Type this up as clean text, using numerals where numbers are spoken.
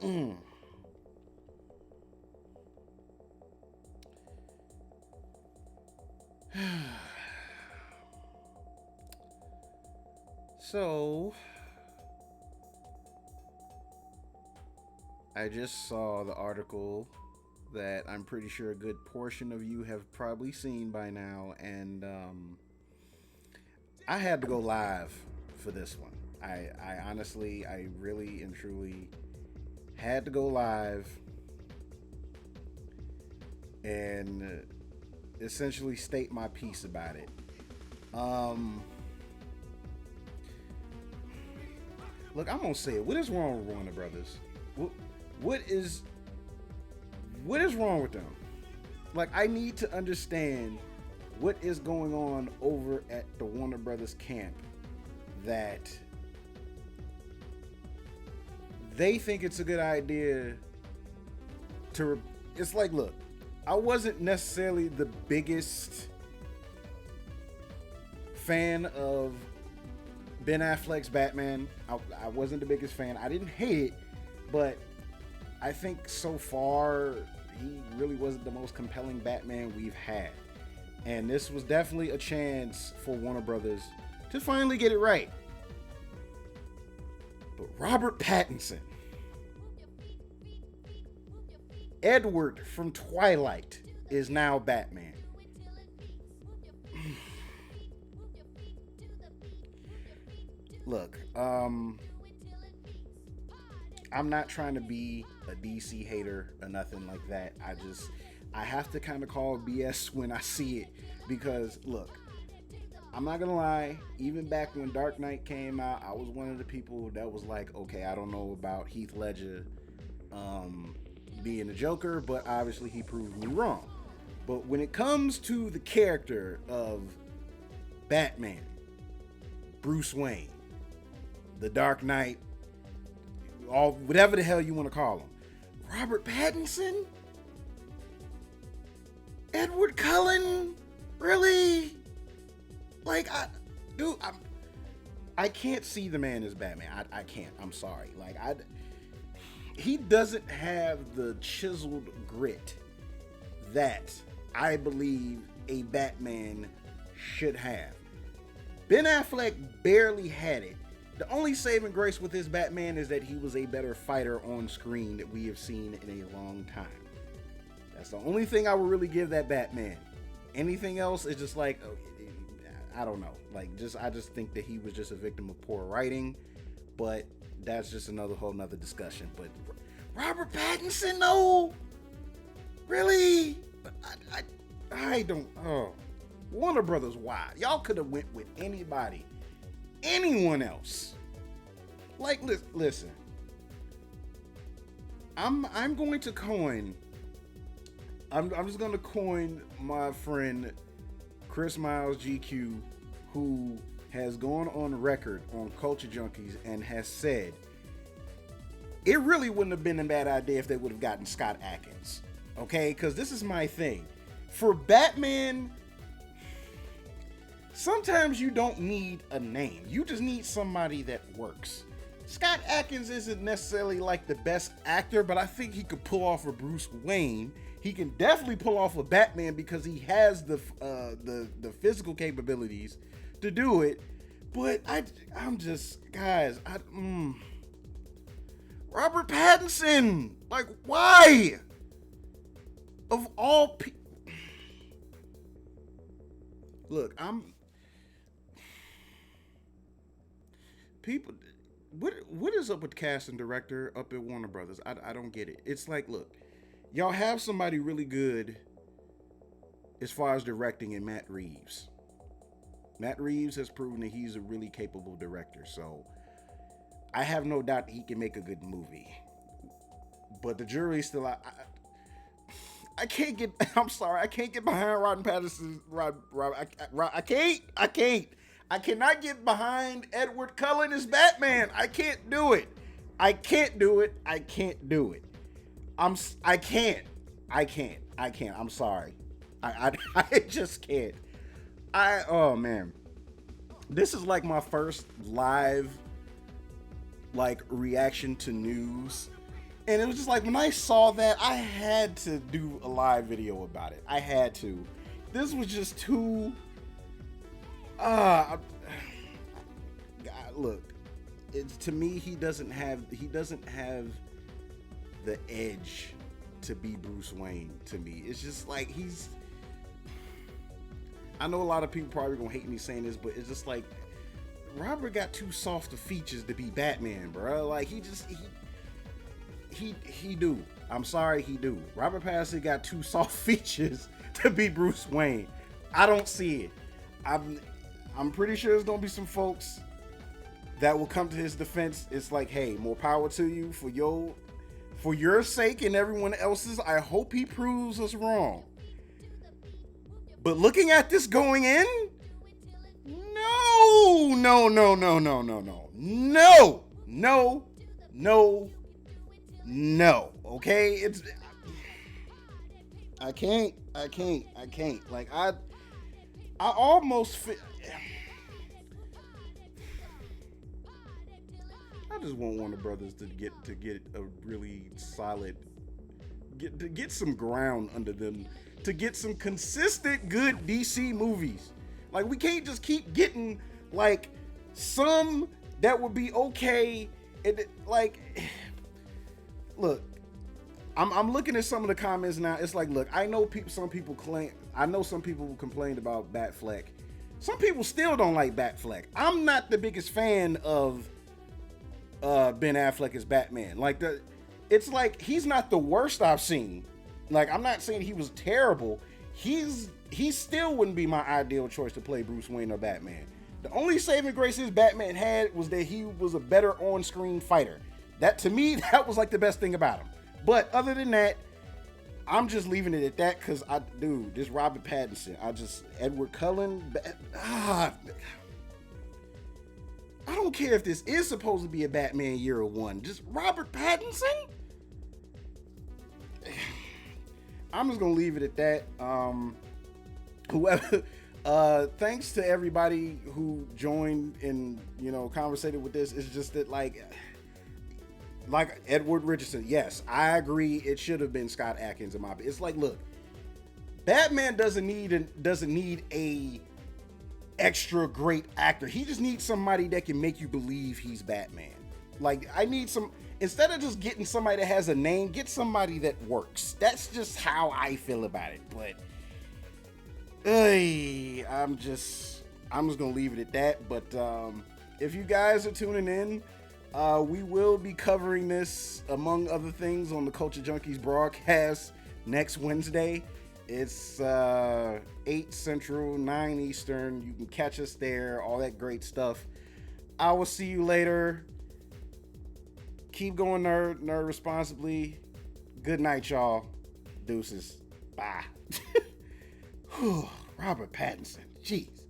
Mm. So, I just saw the article that I'm pretty sure a good portion of you have probably seen by now, and I had to go live for this one. I honestly, I really and truly had to go live and essentially state my piece about it. Um, Look, I'm gonna say it. What is wrong with Warner Brothers? What, what is what is wrong with them? Like, I need to understand what is going on over at the Warner Brothers camp that they think it's a good idea to. It's like, look, I wasn't necessarily the biggest fan of Ben Affleck's Batman. I wasn't the biggest fan. I didn't hate it, but I think so far he really wasn't the most compelling Batman we've had. And this was definitely a chance for Warner Brothers to finally get it right. But Robert Pattinson, Edward from Twilight, is now Batman. Look, I'm not trying to be a DC hater or nothing like that. I have to kind of call BS when I see it because, look, I'm not gonna lie. Even back when Dark Knight came out, I was one of the people that was like, okay, I don't know about Heath Ledger being the Joker, but obviously he proved me wrong. But when it comes to the character of Batman, Bruce Wayne, the Dark Knight, all whatever the hell you want to call him, Robert Pattinson, Edward Cullen, really? Like, I can't see the man as Batman. I can't. I'm sorry. Like, he doesn't have the chiseled grit that I believe a Batman should have. Ben Affleck barely had it. The only saving grace with this Batman is that he was a better fighter on screen that we have seen in a long time. That's the only thing I would really give that Batman. Anything else is just like, I don't know. Like, I just think that he was just a victim of poor writing. But that's just another whole nother discussion. But Robert Pattinson, no, really? I don't. Oh, Warner Brothers, why? Y'all could have went with anybody, anyone else. Like, listen, I'm going to coin. I'm just going to coin my friend Chris Miles GQ, who has gone on record on Culture Junkies and has said it really wouldn't have been a bad idea if they would have gotten Scott Adkins. Okay, because this is my thing. For Batman, sometimes you don't need a name. You just need somebody that works. Scott Adkins isn't necessarily like the best actor, but I think he could pull off a Bruce Wayne. He can definitely pull off a Batman because he has the physical capabilities to do it. But I'm just, guys, Robert Pattinson, like, why? Of all people, look, people. What is up with cast and director up at Warner Brothers? I don't get it. It's like, look, y'all have somebody really good as far as directing in Matt Reeves. Matt Reeves has proven that he's a really capable director, so I have no doubt he can make a good movie. But the jury's still out. I can't get. I'm sorry. I can't get behind Robert Pattinson. I can't. I cannot get behind Edward Cullen as Batman. I can't do it. I can't do it. I can't do it. I can't. I can't. I can't. I'm sorry. I just can't. Oh man. This is like my first live like reaction to news And it was just like, when I saw that, I had to do a live video about it. I had to. This was just too. God, look, it's, to me, he doesn't have the edge to be Bruce Wayne. To me, it's just like he's. I know a lot of people probably gonna hate me saying this, but it's just like Robert got too soft of features to be Batman, bro. Like he do. I'm sorry, he do. Robert Pattinson got too soft features to be Bruce Wayne. I don't see it. I'm pretty sure there's gonna be some folks that will come to his defense. It's like, hey, more power to you for your sake and everyone else's. I hope he proves us wrong. But looking at this going in, no. Okay, it's I can't. Like I almost fit. I just want Warner Brothers to get a really solid, get some ground under them, to get some consistent good DC movies. Like, we can't just keep getting like some that would be okay. And like, look, I'm looking at some of the comments now. It's like, look, I know some people complained about Batfleck. Some people still don't like Batfleck. I'm not the biggest fan of Ben Affleck as Batman. Like, it's like, he's not the worst I've seen. Like, I'm not saying he was terrible. He still wouldn't be my ideal choice to play Bruce Wayne or Batman. The only saving grace his Batman had was that he was a better on-screen fighter. That, to me, that was like the best thing about him. But other than that, I'm just leaving it at that, because this Robert Pattinson, Edward Cullen, I don't care if this is supposed to be a Batman year one. Just Robert Pattinson? I'm just gonna leave it at that. Whoever, thanks to everybody who joined and conversated with this. It's just that like Edward Richardson. Yes, I agree. It should have been Scott Adkins in my opinion. It's like, look, Batman doesn't need a extra great actor. He just needs somebody that can make you believe he's Batman. Like, I need some. Instead of just getting somebody that has a name, get somebody that works. That's just how I feel about it. But I'm just gonna leave it at that. But if you guys are tuning in, we will be covering this, among other things, on the Culture Junkies broadcast next Wednesday. It's 8 Central, 9 Eastern. You can catch us there, all that great stuff. I will see you later. Keep going, nerd responsibly. Good night, y'all. Deuces. Bye. Robert Pattinson. Jeez.